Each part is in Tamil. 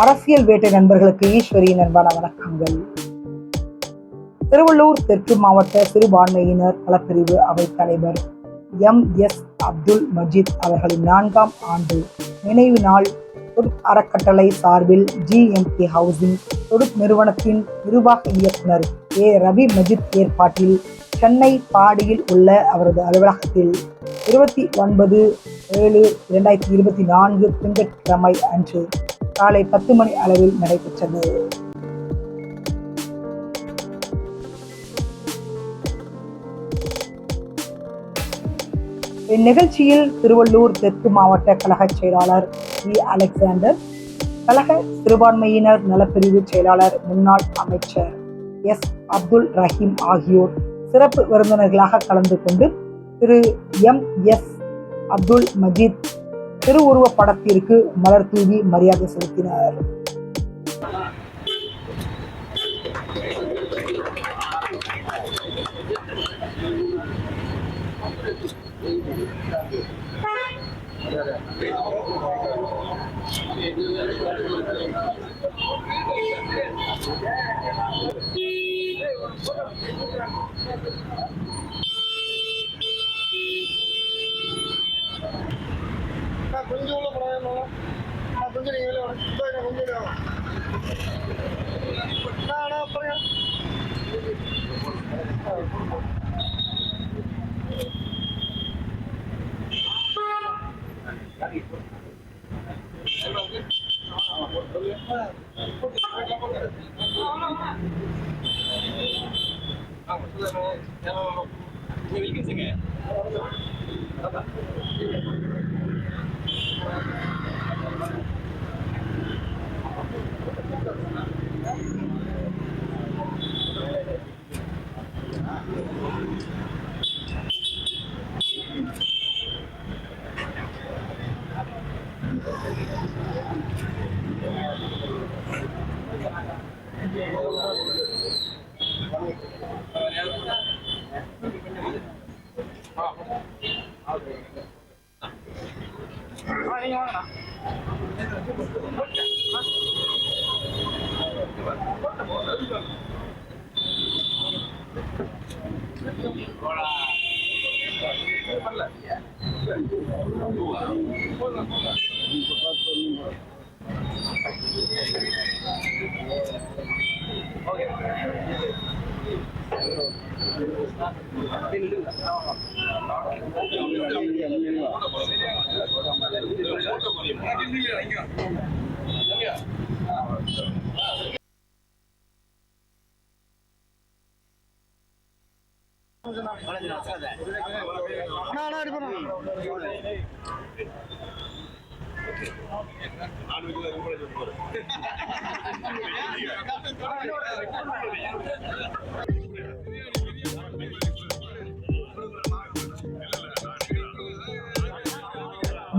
அரசியல் வேட்டை நண்பர்களுக்கு ஈஸ்வரியின் அன்பான வணக்கங்கள். திருவள்ளூர் தெற்கு மாவட்ட சிறுபான்மையினர் நலப்பிரிவு அவைத் தலைவர் எம்.எஸ். அப்துல் மஜீத் அவர்களின் 4ஆம் ஆண்டு நினைவு நாள் தொடுப் அறக்கட்டளை சார்பில் ஜி.எம்.கே ஹவுசிங் தொடுப் நிறுவனத்தின் நிர்வாக இயக்குனர் ஏ. ரவி மஜீத் ஏற்பாட்டில் சென்னை பாடியில் உள்ள அவரது அலுவலகத்தில் 29/7/2024 திங்கட்கிழமை அன்று காலை 10 மணி அளவில் நடைபெற்றது. இந்நிகழ்ச்சியில் திருவள்ளூர் தெற்கு மாவட்ட கழக செயலாளர் இ. அலெக்சாண்டர், கழக சிறுபான்மையினர் நலப்பிரிவு செயலாளர் முன்னாள் அமைச்சர் எஸ். அப்துல் ரஹீம் ஆகியோர் சிறப்பு விருந்தினர்களாக கலந்து கொண்டு திரு எம்.எஸ். அப்துல் மஜீத் திருவுருவப் படத்திற்கு மலர் தூவி மரியாதை செலுத்தினர். கொஞ்சம் உள்ள போடாத கொஞ்சம் நீங்க கொஞ்சம்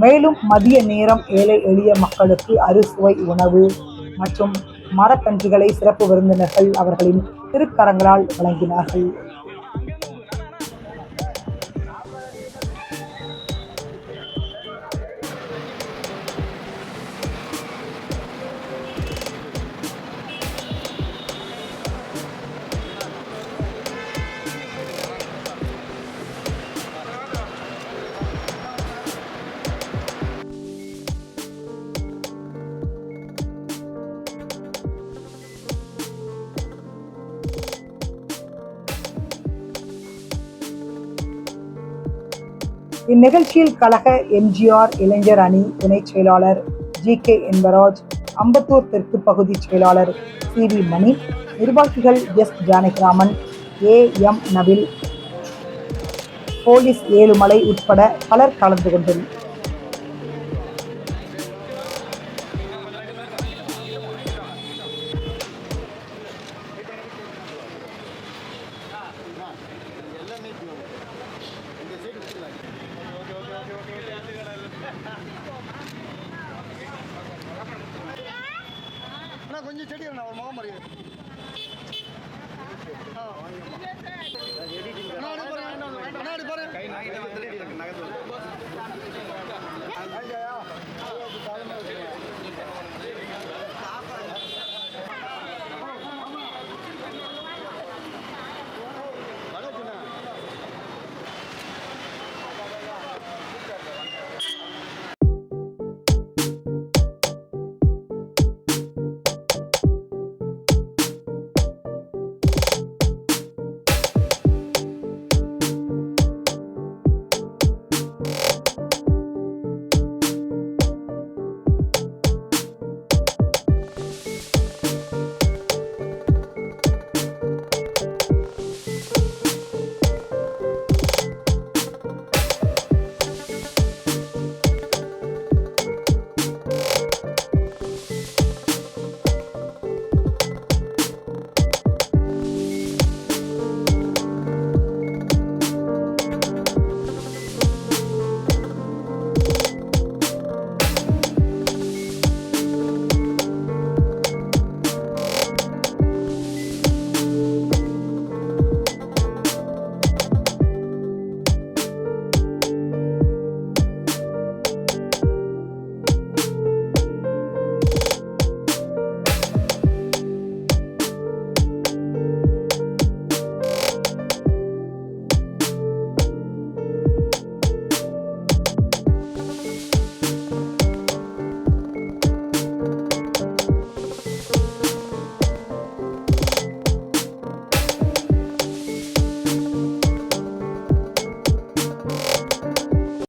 மேலும் மதிய நேரம் ஏழை எளிய மக்களுக்கு அறுசுவை உணவு மற்றும் மரக்கன்றுகளை சிறப்பு விருந்தினர்கள் அவர்களின் திருக்கரங்களால் வழங்கினார்கள். இந்நிகழ்ச்சியில் கழக எம்.ஜி.ஆர். இளைஞர் அணி துணை செயலாளர் ஜி.கே. என்பராஜ், அம்பத்தூர் தெற்கு பகுதி செயலாளர் சி.வி. மணி, நிர்வாகிகள் S. Janakiraman, A M. Nabil, police Ezhumalai உட்பட பலர் கலந்து கொண்டனர். கொஞ்சம் செடி ஒரு முகம் மறியுது. பாருங்க